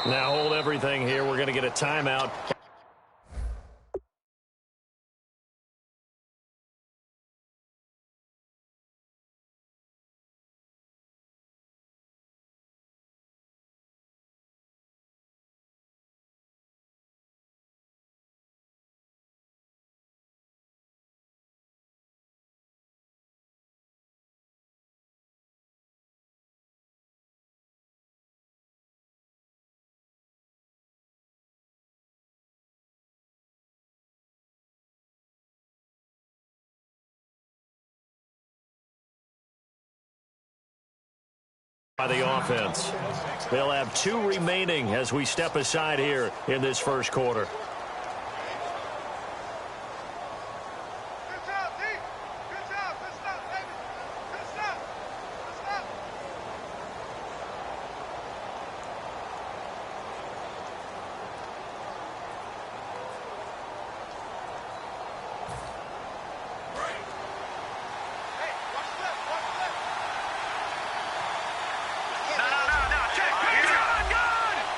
Now hold everything here. We're going to get a timeout. By the offense. They'll have 2 remaining as we step aside here in this first quarter.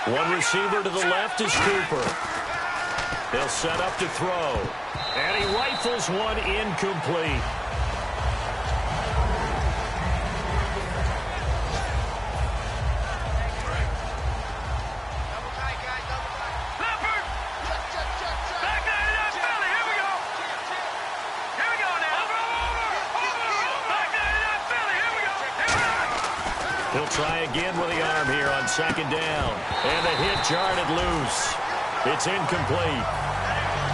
One receiver to the left is Cooper. They'll set up to throw. And he rifles one incomplete. He'll try again with the arm here on second down. And the hit jarred it loose. It's incomplete.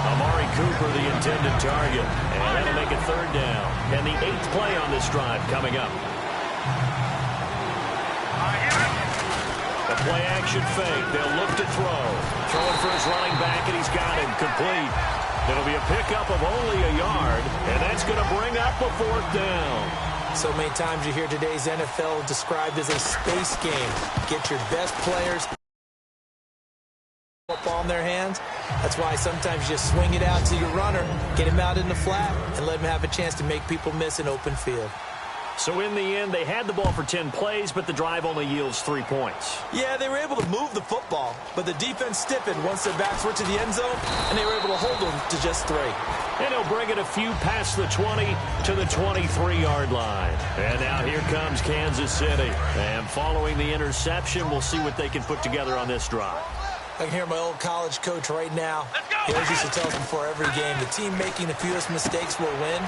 Amari Cooper, the intended target. And that'll make it third down. And the 8th play on this drive coming up. A play-action fake. They'll look to throw. Throwing for his running back, and he's got him. Complete. It'll be a pickup of only a yard. And that's going to bring up a 4th down. So many times you hear today's NFL described as a space game. Get your best players football in their hands. That's why sometimes you just swing it out to your runner, get him out in the flat, and let him have a chance to make people miss an open field. So in the end, they had the ball for 10 plays, but the drive only yields 3 points. Yeah, they were able to move the football, but the defense stiffened once their backs were to the end zone, and they were able to hold them to just 3. And he'll bring it a few past the 20 to the 23-yard line. And now here comes Kansas City. And following the interception, we'll see what they can put together on this drive. I can hear my old college coach right now. He always used to tell us before every game, the team making the fewest mistakes will win.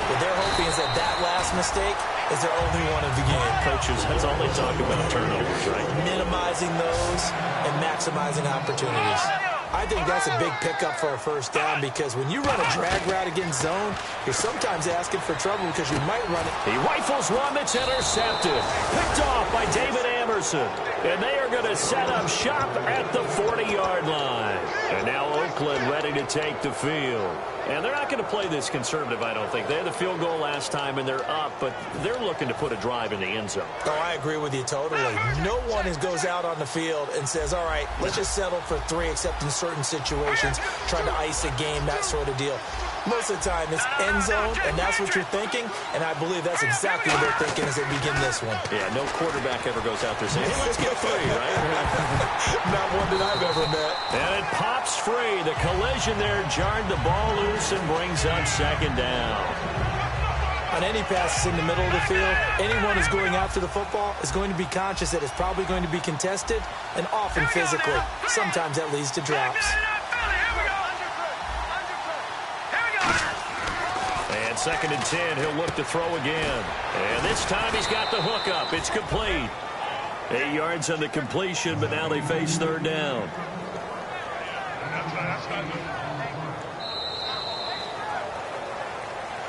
What they're hoping is that that last mistake is their only one of the game. Coaches, that's all they talk about, turnovers, right? Minimizing those and maximizing opportunities. I think that's a big pickup for a first down because when you run a drag route against zone, you're sometimes asking for trouble because you might run it. He rifles one that's intercepted. Picked off by David Emerson. And they are going to set up shop at the 40-yard line. And now Oakland ready to take the field. And they're not going to play this conservative, I don't think. They had the field goal last time, and they're up, but they're looking to put a drive in the end zone. Oh, I agree with you totally. No one goes out on the field and says, all right, let's just settle for 3, except in certain situations, trying to ice a game, that sort of deal. Most of the time, it's end zone, and that's what you're thinking, and I believe that's exactly what they're thinking as they begin this one. Yeah, no quarterback ever goes out there saying, hey, let's get 3, right? Not one that I've ever met. And it pops free. The collision there jarred the ball loose and brings up second down. On any passes in the middle of the field, anyone who's going after the football is going to be conscious that it's probably going to be contested and often physically. Sometimes that leads to drops. And 2nd and 10, he'll look to throw again. And this time he's got the hook up. It's complete. 8 yards on the completion, but now they face 3rd down.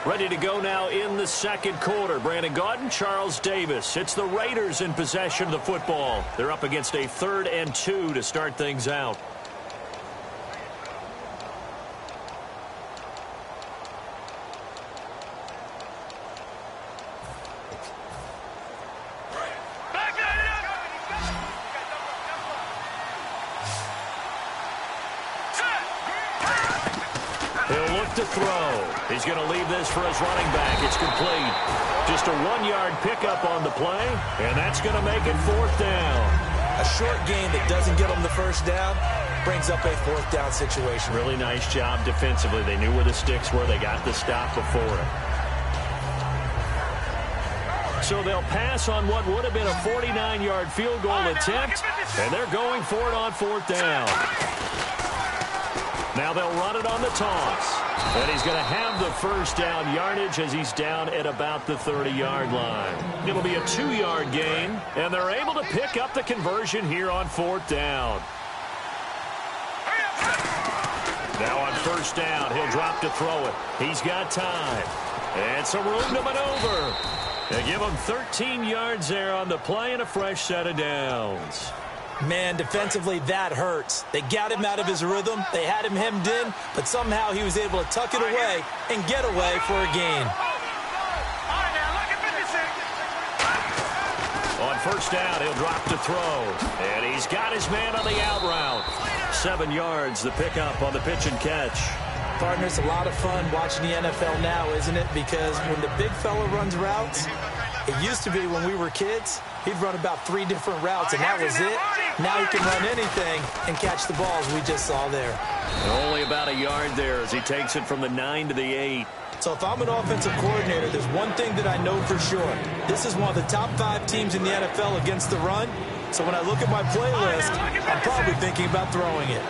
Ready to go now in the second quarter. Brandon Gaudin, Charles Davis. It's the Raiders in possession of the football. They're up against a 3rd and 2 to start things out. To throw. He's going to leave this for his running back. It's complete. Just a 1-yard pickup on the play, and that's going to make it 4th down. A short gain that doesn't get them the first down brings up a fourth down situation. Really nice job defensively. They knew where the sticks were. They got the stop before it. So they'll pass on what would have been a 49-yard field goal attempt, and they're going for it on fourth down. Now they'll run it on the toss. And he's going to have the first down yardage as he's down at about the 30-yard line. It'll be a 2-yard gain, and they're able to pick up the conversion here on fourth down. Now on first down, he'll drop to throw it. He's got time. And some room to maneuver. They give him 13 yards there on the play and a fresh set of downs. Man, defensively, that hurts. They got him out of his rhythm. They had him hemmed in, but somehow he was able to tuck it away and get away for a gain. On first down, he'll drop to throw. And he's got his man on the out route. 7 yards, the pickup on the pitch and catch. Partner, it's a lot of fun watching the NFL now, isn't it? Because when the big fella runs routes, it used to be when we were kids, he'd run about 3 different routes, and that was it. Now he can run anything and catch the balls we just saw there. And only about a yard there as he takes it from the 9 to the 8. So if I'm an offensive coordinator, there's one thing that I know for sure. This is one of the top 5 teams in the NFL against the run. So when I look at my playlist, I'm probably thinking about throwing it.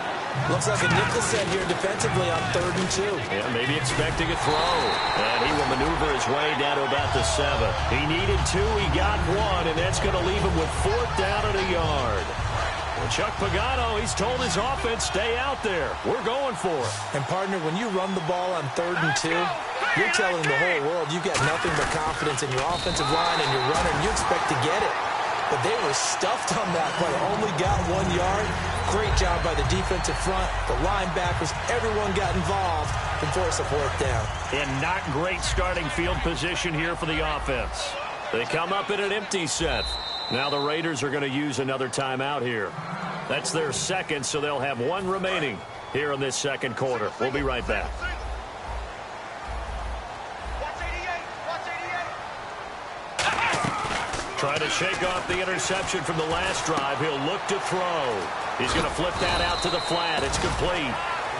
Looks like a nickel set here defensively on 3rd and 2. Yeah, maybe expecting a throw. And he will maneuver his way down to about the 7. He needed 2, he got 1, and that's going to leave him with 4th down at a yard. Well, Chuck Pagano, he's told his offense, stay out there. We're going for it. And, partner, when you run the ball on 3rd and 2, you're telling the whole world you've got nothing but confidence in your offensive line and your runner, and you expect to get it. But they were stuffed on that play. Only got 1 yard. Great job by the defensive front. The linebackers, everyone got involved and forced a 4th down. And not great starting field position here for the offense. They come up in an empty set. Now the Raiders are going to use another timeout here. That's their second, so they'll have 1 remaining here in this second quarter. We'll be right back. Trying to shake off the interception from the last drive. He'll look to throw. He's going to flip that out to the flat. It's complete.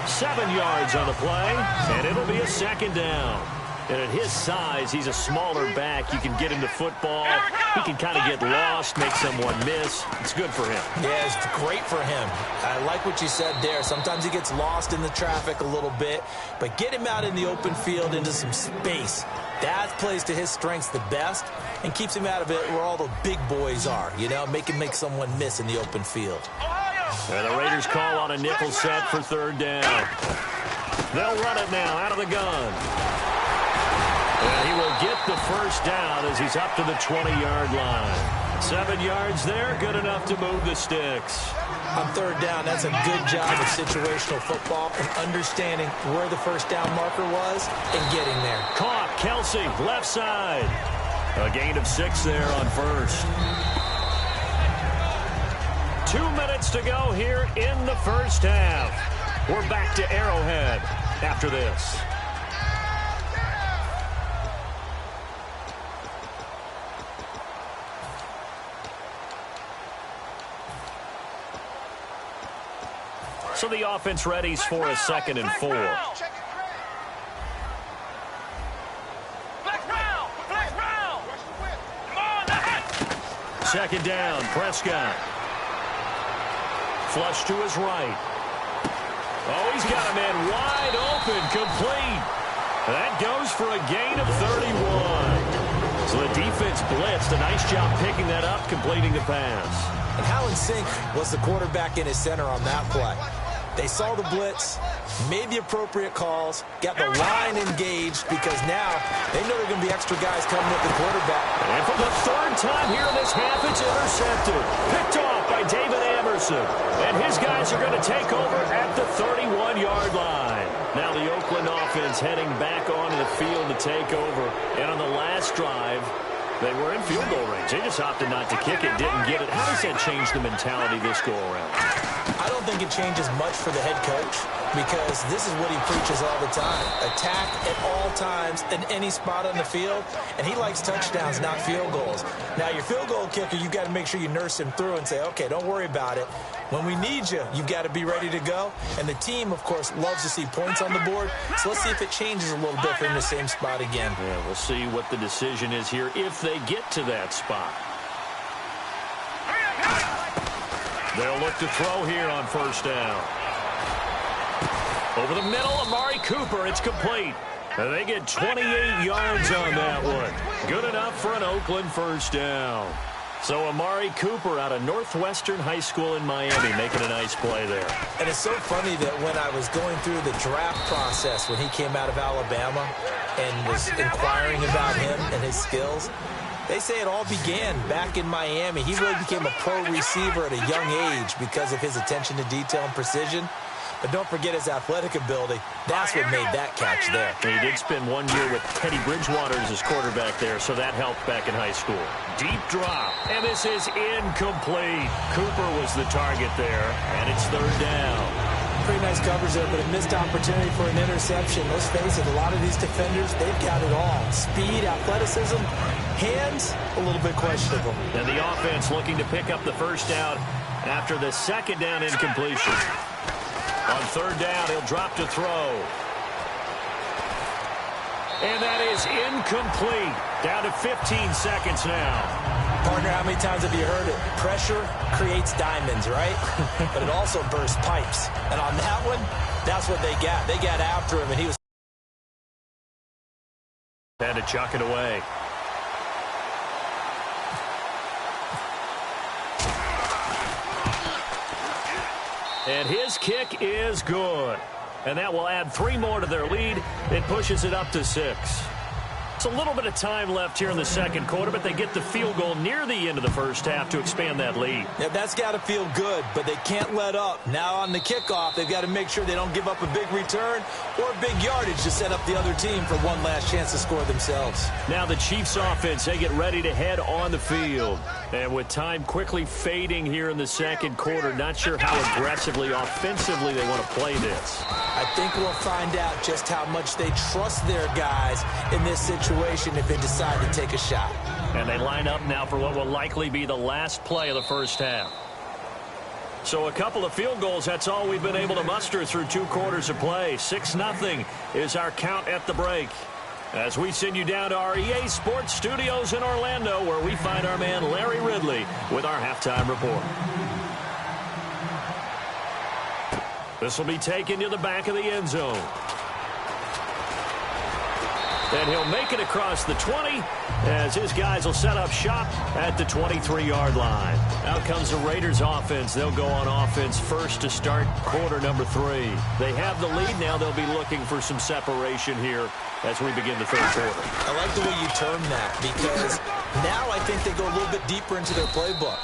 7 yards on the play, and it'll be a second down. And at his size, he's a smaller back. You can get him to football. He can kind of get lost, make someone miss. It's good for him. Yeah, it's great for him. I like what you said there. Sometimes he gets lost in the traffic a little bit, but get him out in the open field into some space. That plays to his strengths the best and keeps him out of it where all the big boys are, you know, make him make someone miss in the open field. And the Raiders call on a nickel set for 3rd down. They'll run it now out of the gun. And he will get the first down as he's up to the 20-yard line. 7 yards there, good enough to move the sticks. On 3rd down, that's a good job of situational football and understanding where the first down marker was and getting there. Caught, Kelsey, left side. A gain of 6 there on first. 2 minutes to go here in the first half. We're back to Arrowhead after this. So the offense readies for a 2nd and 4. Second down, Prescott. Flush to his right. Oh, he's got a man wide open, complete. That goes for a gain of 31. So the defense blitzed. A nice job picking that up, completing the pass. And how in sync was the quarterback in his center on that play? They saw the blitz, made the appropriate calls, got the line engaged because now they know there are going to be extra guys coming with the quarterback. And for the 3rd time here in this half, it's intercepted. Picked off by David Amerson. And his guys are going to take over at the 31-yard line. Now the Oakland offense heading back onto the field to take over. And on the last drive, They were in field goal range. They just opted not to kick it, didn't get it. How does that change the mentality this go-around? I don't think it changes much for the head coach because this is what he preaches all the time. Attack at all times in any spot on the field, and he likes touchdowns, not field goals. Now, your field goal kicker, you've got to make sure you nurse him through and say, okay, don't worry about it. When we need you, you've got to be ready to go. And the team, of course, loves to see points on the board. So let's see if it changes a little bit from the same spot again. Yeah, we'll see what the decision is here if they get to that spot. They'll look to throw here on first down. Over the middle, Amari Cooper. It's complete. And they get 28 yards on that one. Good enough for an Oakland first down. So Amari Cooper out of Northwestern High School in Miami making a nice play there. And it's so funny that when I was going through the draft process when he came out of Alabama and was inquiring about him and his skills, they say it all began back in Miami. He really became a pro receiver at a young age because of his attention to detail and precision. But don't forget his athletic ability. That's what made that catch there. He did spend 1 year with Teddy Bridgewater as his quarterback there, so that helped back in high school. Deep drop, and this is incomplete. Cooper was the target there, and it's third down. Pretty nice coverage there, but a missed opportunity for an interception. Let's face it, a lot of these defenders, they've got it all. Speed, athleticism, hands, a little bit questionable. And the offense looking to pick up the first down after the second down incompletion. On third down, he'll drop to throw. And that is incomplete. Down to 15 seconds now. Partner, how many times have you heard it? Pressure creates diamonds, right? But it also bursts pipes. And on that one, that's what they got. They got after him, and he was... Had to chuck it away. And his kick is good. And that will add 3 more to their lead. It pushes it up to 6. It's a little bit of time left here in the second quarter, but they get the field goal near the end of the first half to expand that lead. Yeah, that's got to feel good, but they can't let up. Now on the kickoff, they've got to make sure they don't give up a big return or big yardage to set up the other team for one last chance to score themselves. Now the Chiefs offense, they get ready to head on the field. And with time quickly fading here in the second quarter, not sure how aggressively, offensively they want to play this. I think we'll find out just how much they trust their guys in this situation if they decide to take a shot. And they line up now for what will likely be the last play of the first half. So a couple of field goals, that's all we've been able to muster through 2 quarters of play. 6-0 is our count at the break. As we send you down to our EA Sports Studios in Orlando, where we find our man Larry Ridley with our halftime report. This will be taken to the back of the end zone. And he'll make it across the 20 as his guys will set up shop at the 23-yard line. Out comes the Raiders offense. They'll go on offense first to start quarter number 3. They have the lead now. They'll be looking for some separation here as we begin the third quarter. I like the way you term that because now I think they go a little bit deeper into their playbook.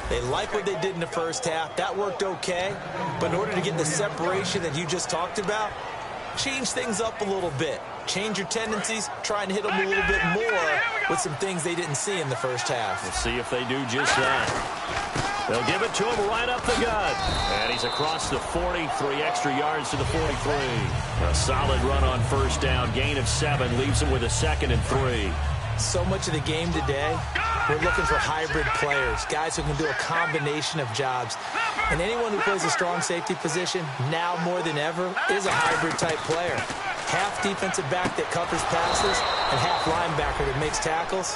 They like what they did in the first half. That worked okay. But in order to get the separation that you just talked about, change things up a little bit. Change your tendencies, try and hit them a little bit more with some things they didn't see in the first half. We'll see if they do just that. They'll give it to him right up the gut. And he's across the 40, 3 extra yards to the 43. A solid run on first down, gain of 7, leaves him with a 2nd and 3. So much of the game today, we're looking for hybrid players, guys who can do a combination of jobs. And anyone who plays a strong safety position, now more than ever, is a hybrid-type player. Half defensive back that covers passes and half linebacker that makes tackles.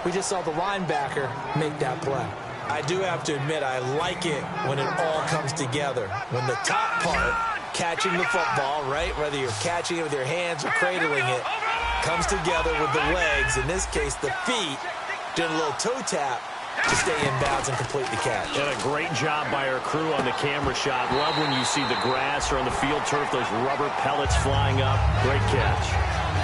We just saw the linebacker make that play. I do have to admit, I like it when it all comes together. When the top part, catching the football, right, whether you're catching it with your hands or cradling it, comes together with the legs, in this case the feet, doing a little toe tap to stay in bounds and complete the catch. And a great job by our crew on the camera shot. Love when you see the grass or on the field turf, those rubber pellets flying up. Great catch.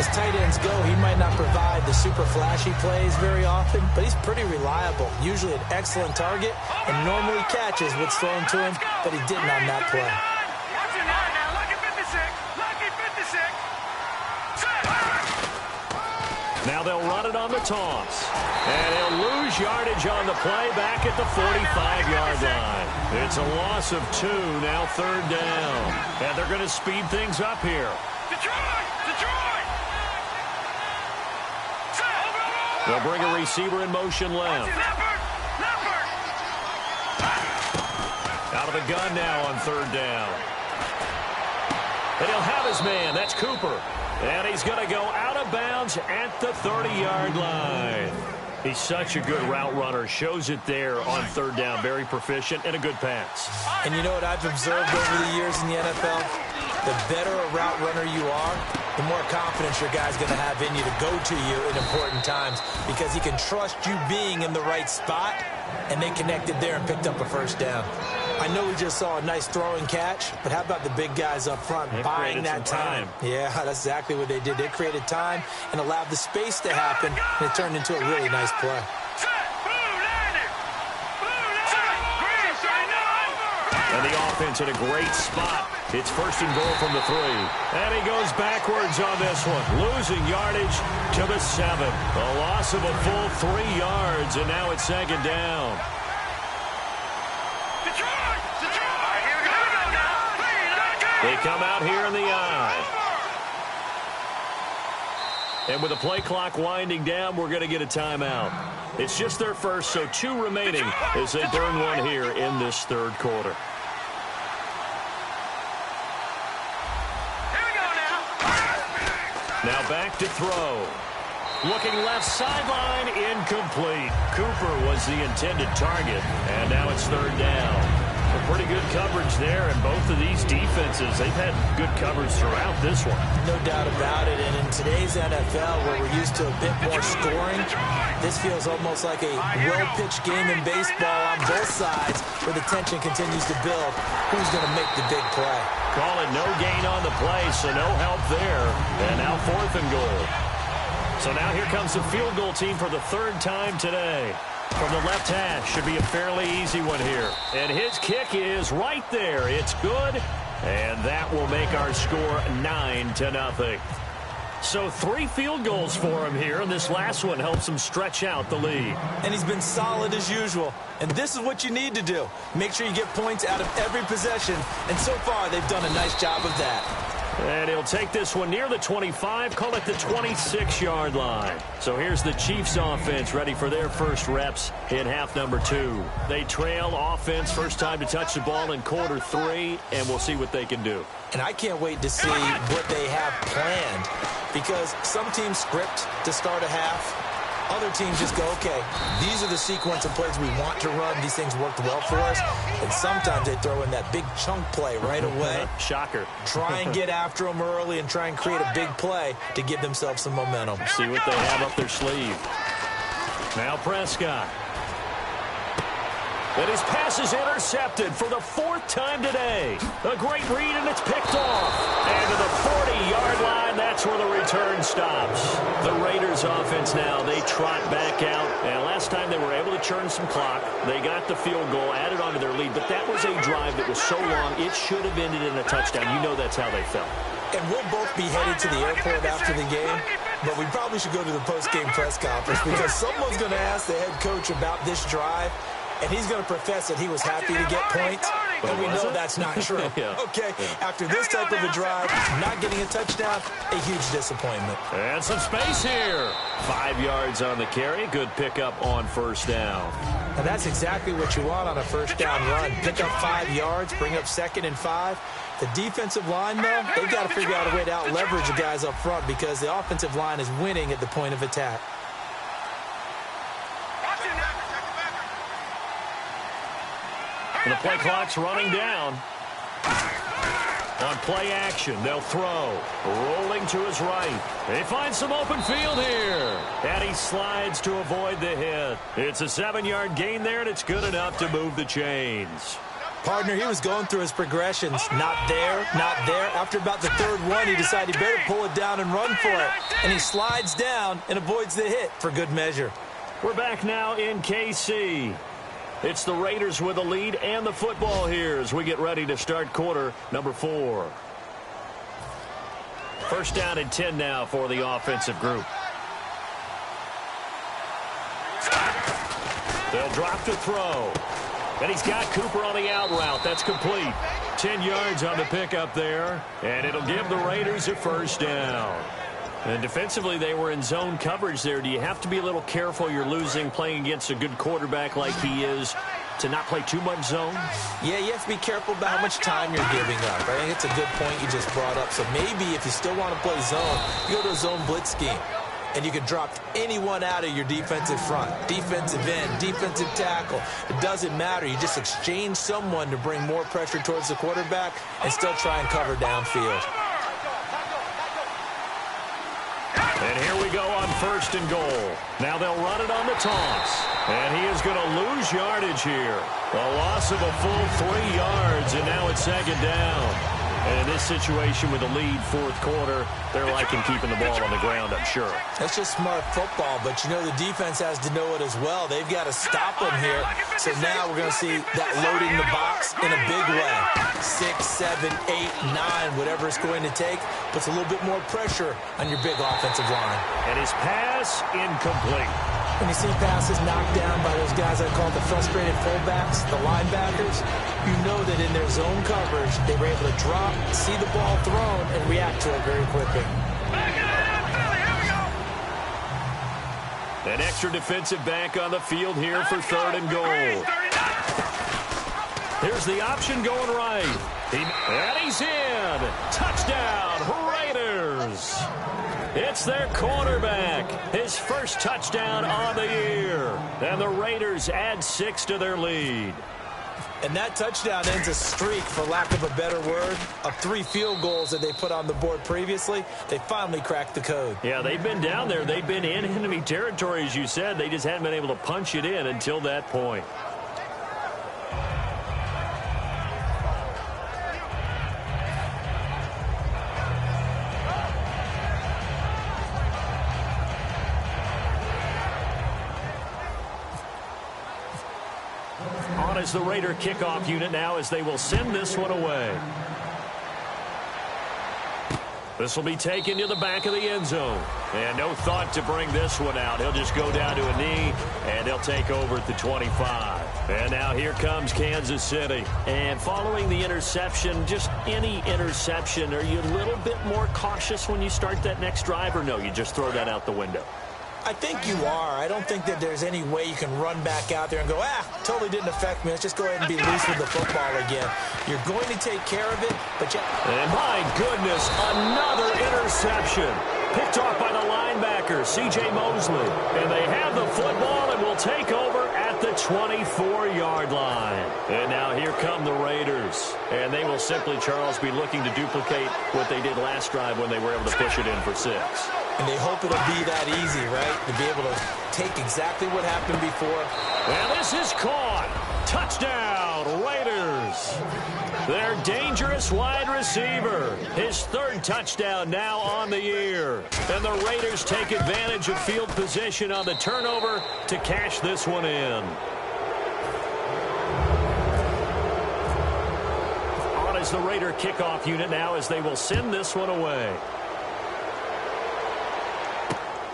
As tight ends go, he might not provide the super flashy plays very often, but he's pretty reliable. Usually an excellent target and normally catches what's thrown to him, but he didn't on that play. Now they'll run it on the toss. And he'll lose yardage on the play back at the 45-yard line. It's a loss of 2, now 3rd down. And they're going to speed things up here. Detroit! They'll bring a receiver in motion left. Out of the gun now on 3rd down. And he'll have his man. That's Cooper. And he's going to go out of bounds at the 30-yard line. He's such a good route runner. Shows it there on 3rd down. Very proficient and a good pass. And you know what I've observed over the years in the NFL? The better a route runner you are, the more confidence your guy's going to have in you to go to you in important times because he can trust you being in the right spot, and they connected there and picked up a 1st down. I know we just saw a nice throwing catch, but how about the big guys up front buying that time? Yeah, that's exactly what they did. They created time and allowed the space to happen, and it turned into a really nice play. And the offense in a great spot. It's 1st and goal from the 3. And he goes backwards on this one, losing yardage to the 7. A loss of a full 3 yards, and now it's 2nd down. They come out here in the eye. And with the play clock winding down, we're going to get a timeout. It's just their first, so 2 remaining as they burn one here in this 3rd quarter. Now back to throw. Looking left sideline, incomplete. Cooper was the intended target, and now it's 3rd down. Pretty good coverage there, and both of these defenses, they've had good coverage throughout this one. No doubt about it, and in today's NFL, where we're used to a bit more scoring, this feels almost like a well-pitched game in baseball on both sides, where the tension continues to build. Who's going to make the big play? Call it no gain on the play, so no help there. And now 4th and goal. So now here comes the field goal team for the 3rd time today. From the left hash, should be a fairly easy one here. And his kick is right there. It's good, and that will make our score 9-0. So 3 field goals for him here, and this last one helps him stretch out the lead. And he's been solid as usual. And this is what you need to do. Make sure you get points out of every possession, and so far they've done a nice job of that. And he'll take this one near the 25, call it the 26-yard line. So here's the Chiefs offense ready for their first reps in half number 2. They trail offense, first time to touch the ball in quarter 3, and we'll see what they can do. And I can't wait to see what they have planned, because some teams script to start a half. Other teams just go, okay, these are the sequence of plays we want to run. These things worked well for us. And sometimes they throw in that big chunk play right away. Shocker. Try and get after them early and try and create a big play to give themselves some momentum. See what they have up their sleeve. Now Prescott. And his pass is intercepted for the 4th time today. A great read, and it's picked off. And to the 40-yard line, that's where the return stops. The Raiders offense now, they trot back out. And last time they were able to churn some clock. They got the field goal, added onto their lead. But that was a drive that was so long, it should have ended in a touchdown. You know that's how they felt. And we'll both be headed to the airport after the game. But we probably should go to the post-game press conference because someone's going to ask the head coach about this drive. And he's going to profess that he was happy to get points, and we know that's not true. Yeah. Okay, after this type of a drive, not getting a touchdown, a huge disappointment. And some space here. 5 yards on the carry. Good pickup on 1st down. And that's exactly what you want on a 1st down run. Pick up 5 yards, bring up 2nd and 5. The defensive line, though, they've got to figure out a way to out-leverage the guys up front because the offensive line is winning at the point of attack. And the play clock's running down. On play action, they'll throw. Rolling to his right. They find some open field here. And he slides to avoid the hit. It's a 7-yard gain there, and it's good enough to move the chains. Partner, he was going through his progressions. Not there, not there. After about the 3rd one, he decided he better pull it down and run for it. And he slides down and avoids the hit for good measure. We're back now in KC. It's the Raiders with the lead and the football here as we get ready to start quarter number 4. 1st down and 10 now for the offensive group. They'll drop to throw. And he's got Cooper on the out route. That's complete. 10 yards on the pickup there. And it'll give the Raiders a first down. And defensively, they were in zone coverage there. Do you have to be a little careful? You're losing playing against a good quarterback like he is to not play too much zone? Yeah, you have to be careful about how much time you're giving up. I think it's a good point you just brought up. So maybe if you still want to play zone, you go to a zone blitz scheme. And you can drop anyone out of your defensive front, defensive end, defensive tackle. It doesn't matter. You just exchange someone to bring more pressure towards the quarterback and still try and cover downfield. And here we go on 1st and goal. Now they'll run it on the toss. And he is going to lose yardage here. A loss of a full 3 yards, and now it's 2nd down. And in this situation with a lead 4th quarter, they're liking keeping the ball on the ground, I'm sure. That's just smart football, but you know the defense has to know it as well. They've got to stop them here. So now we're going to see that loading the box in a big way. 6, 7, 8, 9, whatever it's going to take, puts a little bit more pressure on your big offensive line. And his pass incomplete. When you see passes knocked down by those guys I call the frustrated fullbacks, the linebackers, you know that in their zone coverage, they were able to drop, see the ball thrown, and react to it very quickly. An extra defensive back on the field here for 3rd and goal. Here's the option going right. And he's in. Touchdown, Raiders. It's their quarterback. His first touchdown on the year. And the Raiders add 6 to their lead. And that touchdown ends a streak, for lack of a better word, of 3 field goals that they put on the board previously. They finally cracked the code. Yeah, they've been down there. They've been in enemy territory, as you said. They just hadn't been able to punch it in until that point. On is the Raider kickoff unit now as they will send this one away. This will be taken to the back of the end zone. And no thought to bring this one out. He'll just go down to a knee, and he'll take over at the 25. And now here comes Kansas City. And following the interception, just any interception, are you a little bit more cautious when you start that next drive, or no, you just throw that out the window? I think you are. I don't think that there's any way you can run back out there and go, totally didn't affect me. Let's just go ahead and be loose with the football again. You're going to take care of it, but And my goodness, another interception. Picked off by the linebacker, C.J. Mosley. And they have the football and will take over at the 24-yard line. And now here come the Raiders. And they will simply, Charles, be looking to duplicate what they did last drive when they were able to push it in for 6. And they hope it'll be that easy, right? To be able to take exactly what happened before. And this is caught. Touchdown, Raiders. Their dangerous wide receiver. His 3rd touchdown now on the year. And the Raiders take advantage of field position on the turnover to cash this one in. On is the Raider kickoff unit now as they will send this one away.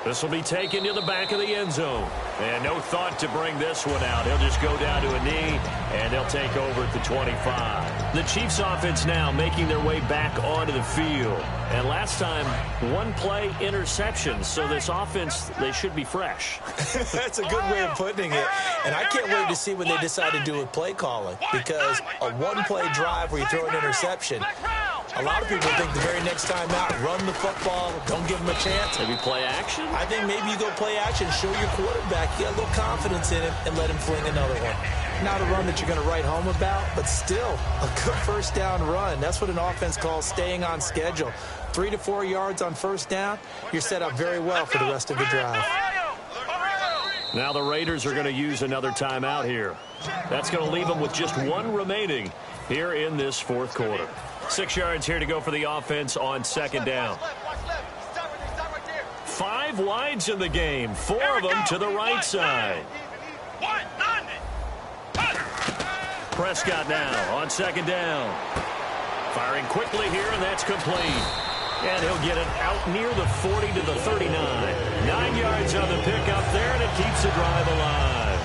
This will be taken to the back of the end zone. And no thought to bring this one out. He'll just go down to a knee, and they'll take over at the 25. The Chiefs offense now making their way back onto the field. And last time, 1-play interception. So this offense, they should be fresh. That's a good way of putting it. And I can't wait to see what they decide to do with play calling. Because a 1-play drive where you throw an interception, a lot of people think the very next time out, run the football, don't give them a chance. Maybe play action? I think maybe you go play action, show your quarterback you got a little confidence in him, and let him fling another one. Not a run that you're going to write home about, but still a good first down run. That's what an offense calls staying on schedule. 3 to 4 yards on first down, you're set up very well for the rest of the drive. Now the Raiders are going to use another timeout here. That's going to leave them with just 1 remaining here in this 4th quarter. 6 yards here to go for the offense on 2nd down. 5 wides in the game, 4 of them to the right side. Prescott now on 2nd down. Firing quickly here, and that's complete. And he'll get it out near the 40 to the 39. 9 yards on the pickup there, and it keeps the drive alive.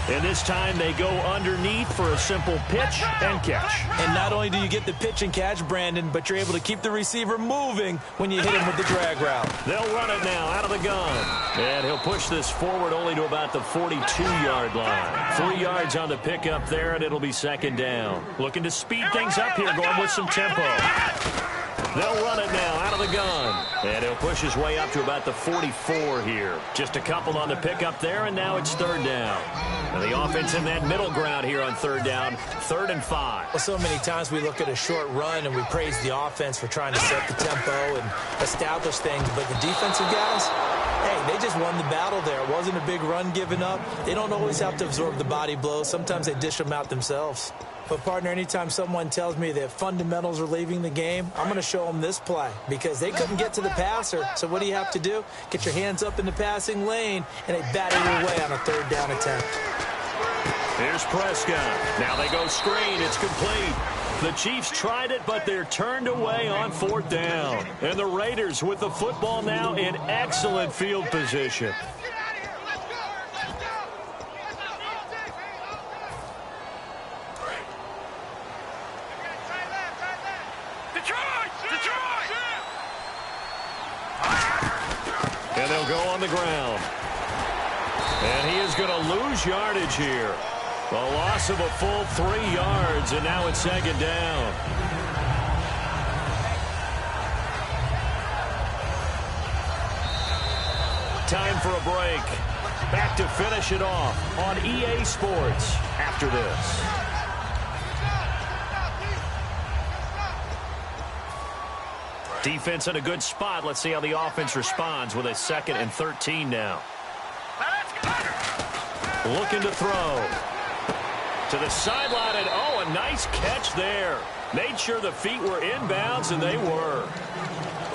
And this time they go underneath for a simple pitch and catch. And not only do you get the pitch and catch, Brandon, but you're able to keep the receiver moving when you hit him with the drag route. They'll run it now out of the gun. And he'll push this forward only to about the 42-yard line. 3 yards on the pickup there, and it'll be second down. Looking to speed things up here, going with some tempo. They'll run it now out of the gun. And he'll push his way up to about the 44 here. Just a couple on the pickup there, and now it's third down. And the offense in that middle ground here on third down, 3rd and 5. Well, so many times we look at a short run and we praise the offense for trying to set the tempo and establish things. But the defensive guys, hey, they just won the battle there. It wasn't a big run given up. They don't always have to absorb the body blows. Sometimes they dish them out themselves. But, partner, anytime someone tells me that fundamentals are leaving the game, I'm going to show them this play because they couldn't get to the passer. So what do you have to do? Get your hands up in the passing lane, and they bat it away on a third down attempt. Here's Prescott. Now they go screen. It's complete. The Chiefs tried it, but they're turned away on 4th down. And the Raiders with the football now in excellent field position. And they'll go on the ground. And he is going to lose yardage here. A loss of a full 3 yards, and now it's second down. Time for a break. Back to finish it off on EA Sports after this. Defense in a good spot. Let's see how the offense responds with a 2nd and 13 now. Looking to throw. To the sideline, and oh, a nice catch there. Made sure the feet were inbounds, and they were.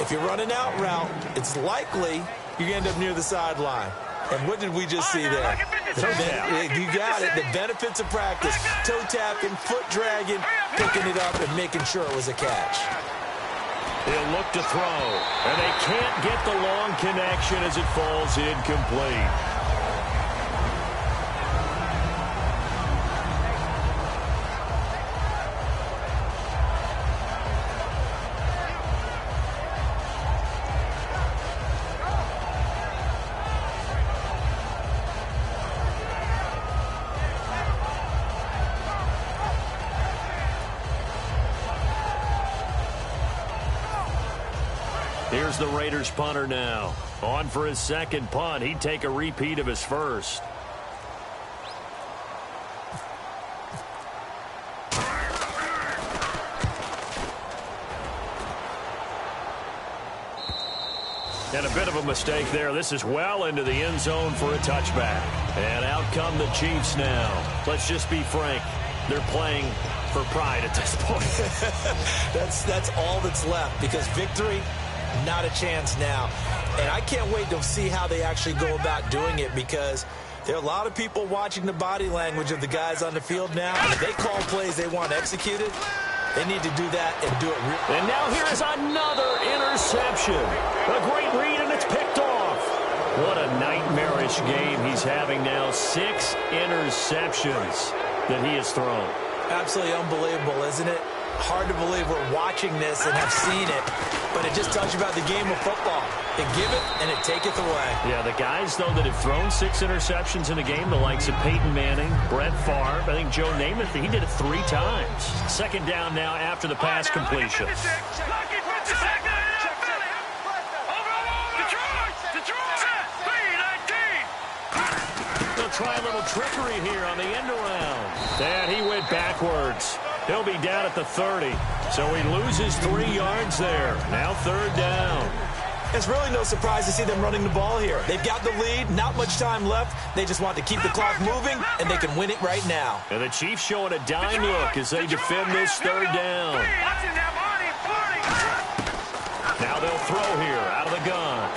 If you're running out route, it's likely you end up near the sideline. And what did we just see there? You got it. The benefits of practice. Toe tapping, foot dragging, picking it up, and making sure it was a catch. He'll look to throw, and they can't get the long connection as it falls incomplete. Here's the Raiders punter now. On for his second punt. He'd take a repeat of his first. And a bit of a mistake there. This is well into the end zone for a touchback. And out come the Chiefs now. Let's just be frank. They're playing for pride at this point. That's all that's left because victory, not a chance now. And I can't wait to see how they actually go about doing it because there are a lot of people watching the body language of the guys on the field now. If they call plays they want executed, they need to do that and do it. And now here is another interception. A great read, and it's picked off. What a nightmarish game he's having now. 6 interceptions that he has thrown. Absolutely unbelievable, isn't it? Hard to believe we're watching this and have seen it, but it just tells you about the game of football. They give it and it taketh away. Yeah, the guys, though, that have thrown 6 interceptions in a game, the likes of Peyton Manning, Brett Favre, I think Joe Namath, he did it 3 times. Second down now after the pass completion. They'll try a little trickery here on the end around. And he went backwards. He'll be down at the 30. So he loses 3 yards there. Now third down. It's really no surprise to see them running the ball here. They've got the lead, not much time left. They just want to keep the clock moving, and they can win it right now. And the Chiefs showing a dime look as they defend this third down. Now they'll throw here out of the gun.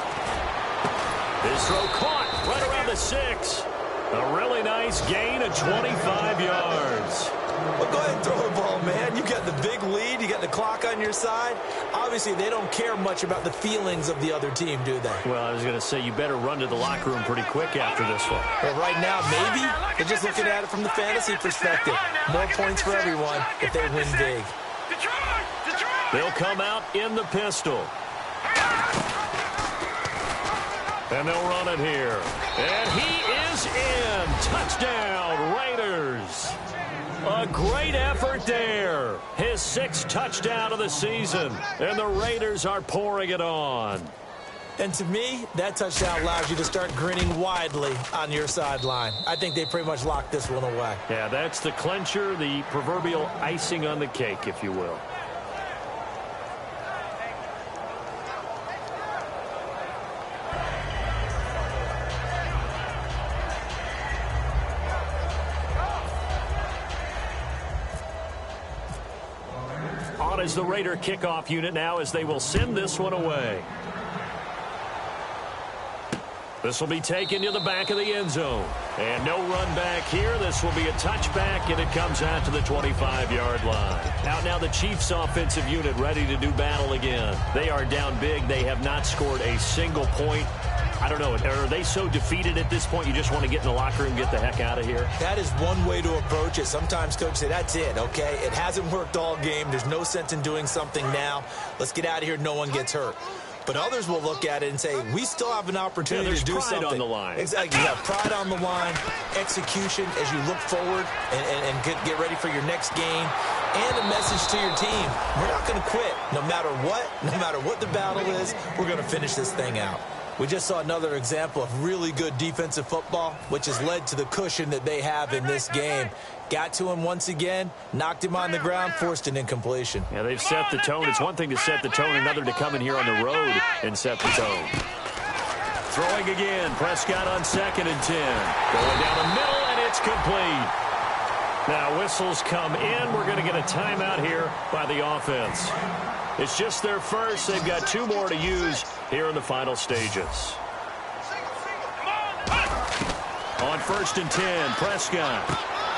This throw caught right around the 6. A really nice gain of 25 yards. Well, go ahead and throw the ball, man. You got the big lead. you got the clock on your side. Obviously, they don't care much about the feelings of the other team, do they? Well, I was going to say, you better run to the locker room pretty quick after this one. Well, right now, maybe they're just looking at it from the fantasy perspective. More points for everyone if they win big. They'll come out in the pistol. And they'll run it here. And he is in. Touchdown, Raiders. A great effort there. His 6th touchdown of the season. And the Raiders are pouring it on. And to me, that touchdown allows you to start grinning widely on your sideline. I think they pretty much locked this one away. Yeah, that's the clincher, the proverbial icing on the cake, if you will. On is the Raider kickoff unit now as they will send this one away. This will be taken to the back of the end zone. And no run back here. This will be a touchback, and it comes out to the 25-yard line. Out now the Chiefs offensive unit ready to do battle again. They are down big. They have not scored a single point. I don't know. Are they so defeated at this point you just want to get in the locker room and get the heck out of here? That is one way to approach it. Sometimes coaches say, that's it, okay? It hasn't worked all game. There's no sense in doing something now. Let's get out of here. No one gets hurt. But others will look at it and say, we still have an opportunity to do something. There's pride on the line. Exactly. You have pride on the line, execution as you look forward and get ready for your next game, and a message to your team. We're not going to quit. No matter what the battle is, we're going to finish this thing out. We just saw another example of really good defensive football, which has led to the cushion that they have in this game. Got to him once again, knocked him on the ground, forced an incompletion. Yeah, they've set the tone. It's one thing to set the tone, another to come in here on the road and set the tone. Throwing again, Prescott on 2nd and 10. Going down the middle, and it's complete. Now whistles come in. We're going to get a timeout here by the offense. It's just their first. They've got 2 more to use here in the final stages. On 1st and 10, Prescott.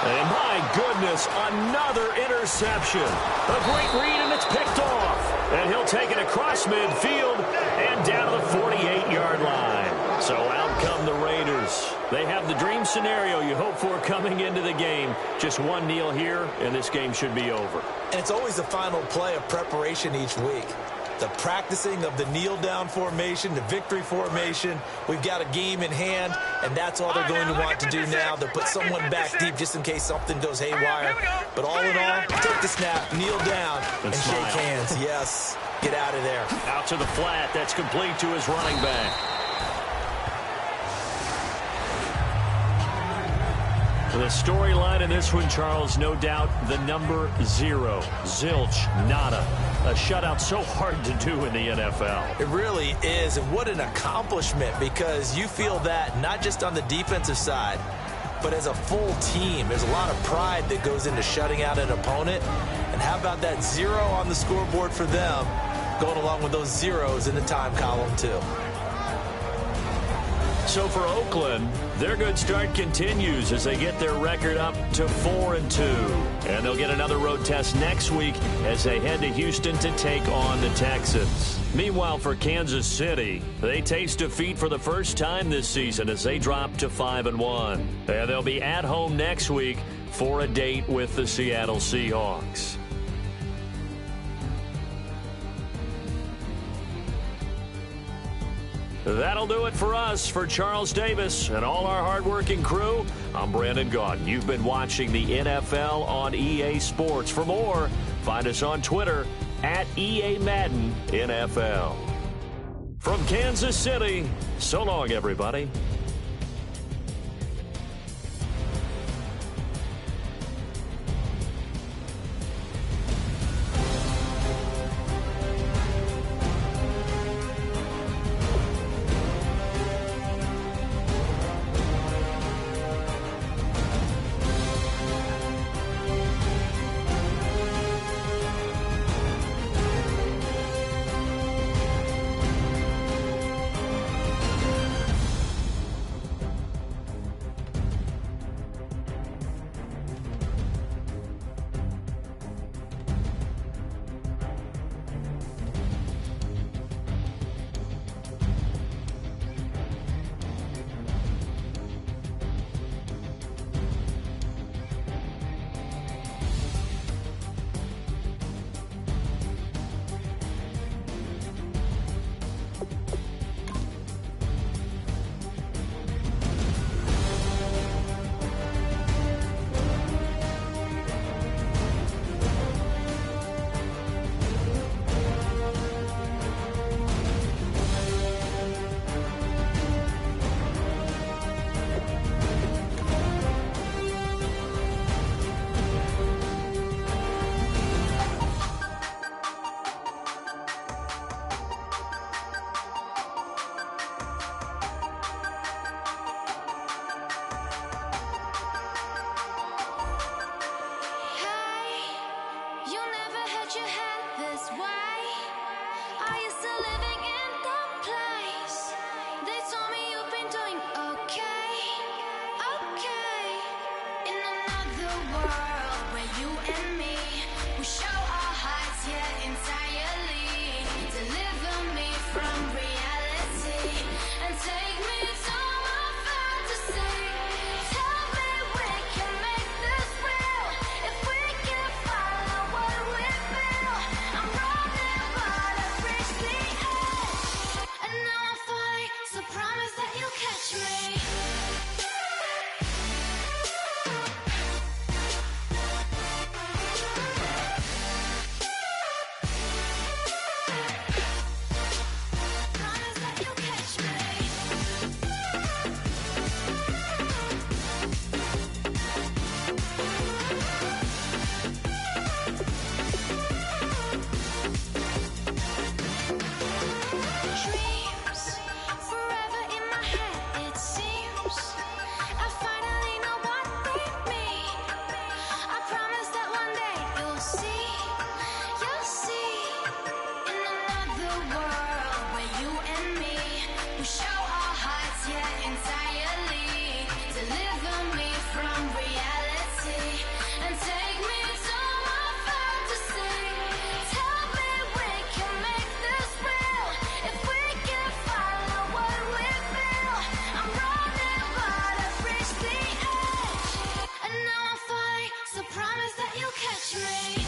And my goodness, another interception. A great read, and it's picked off. And he'll take it across midfield and down to the 48-yard line. So out come the Raiders. They have the dream scenario you hope for coming into the game. Just one kneel here, and this game should be over. And it's always the final play of preparation each week. The practicing of the kneel-down formation, the victory formation. We've got a game in hand, and that's all they're going to want to do now. They'll put someone back deep just in case something goes haywire. But all in all, take the snap, kneel down, and shake hands. Yes, get out of there. Out to the flat. That's complete to his running back. The storyline in this one, Charles, no doubt the number 0. Zilch, nada. A shutout so hard to do in the NFL. It really is, and what an accomplishment, because you feel that not just on the defensive side, but as a full team. There's a lot of pride that goes into shutting out an opponent. And how about that 0 on the scoreboard for them, going along with those zeros in the time column too. So for Oakland, their good start continues as they get their record up to 4-2. And they'll get another road test next week as they head to Houston to take on the Texans. Meanwhile, for Kansas City, they taste defeat for the first time this season as they drop to 5-1. And they'll be at home next week for a date with the Seattle Seahawks. That'll do it for us. For Charles Davis and all our hardworking crew, I'm Brandon Gaudin. You've been watching the NFL on EA Sports. For more, find us on Twitter at EA Madden NFL. From Kansas City, so long, everybody. thought you had this way. Are you still living in the place? They told me you've been doing okay, okay. In another world where you and me, we show our hearts, yeah, entirely. Deliver me from reality and take me to my fantasy. Tell me we can make this real if we can follow what we feel. I'm running, but I've reached the edge, and now I'm falling. So promise that you'll catch me. Promise that you'll catch me. Dreams forever in my head, it seems. I finally know what they mean. I promise that one day you'll see. In another world where you and me, we show our hearts, yeah, entirely. Deliver me from reality and take me to my fantasy. Tell me we can make this real if we can follow what we feel. I'm running, but I've reached the edge, and now I'm falling. So promise that you'll catch me.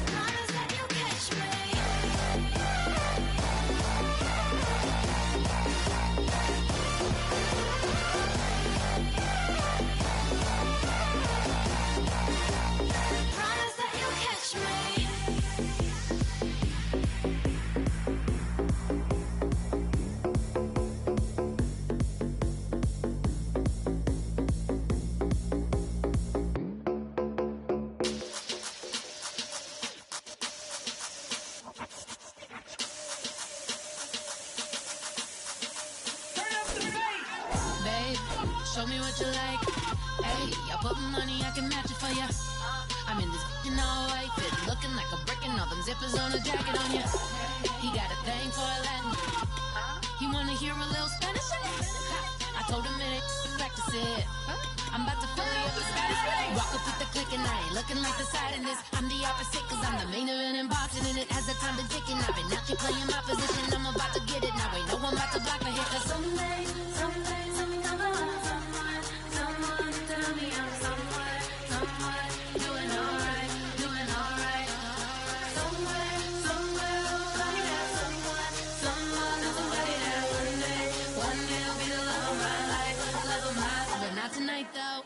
Promise that you'll catch me. Promise that you'll catch me. Babe, show me what you like. Hey, I put money, I can match it for ya. I'm in this in all white fit, looking like a brick and all them zippers on a jacket on ya. He got a thing for a Latin. He wanna hear a little Spanish? I told him it ain't practice it. I'm about to fully up the Spanish. Walk up with the click and I ain't looking like the side in this. I'm the opposite cause I'm the main event in boxing and it has the time been ticking. I've been out here playing my position, I'm about to get it. Now ain't no one about to block my hit cause someday, someday, someday, someone tell me I'm someone doing alright, doing alright. Somewhere, somebody that someone is somebody that one day will be the love of my life, love of my life. But not tonight though.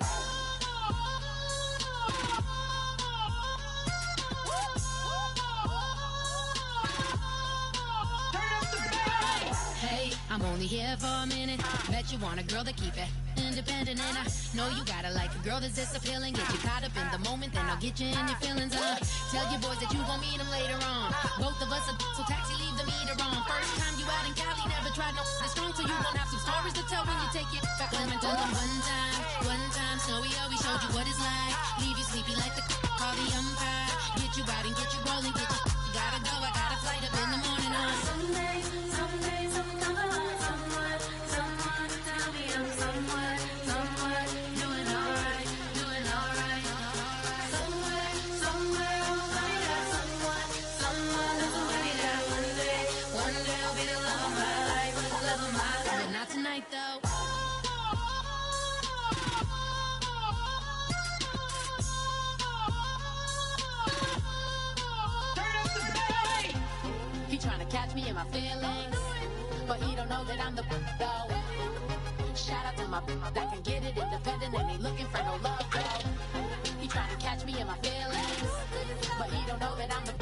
Hey, I'm only here for a minute. Bet you want a girl to keep it independent, and I know you gotta like a girl that's this appealing. Get you caught up in the moment, then I'll get you in your feelings. Tell your boys that you gon' meet them later on. Both of us are so taxi, leave the meter on. First time you out in Cali, never tried no this strong, so you gon' have some stories to tell when you take it back home and tell them one time, Snowy always showed you what it's like. Leave you sleepy like the call the umpire. Get you out and get you rolling, get you gotta go. I got a flight up in the morning on someday, someone tell me I'm someone doing alright, doing alright. Somewhere, somebody that someone is somebody that one day will be the love of my life, love of my life. But not tonight though. He tryna catch me in my feelings, but he don't know that I'm the though. Shout out to my that can get it independent and ain't looking for no love though. He tryna catch me in my feelings, but he don't know that I'm the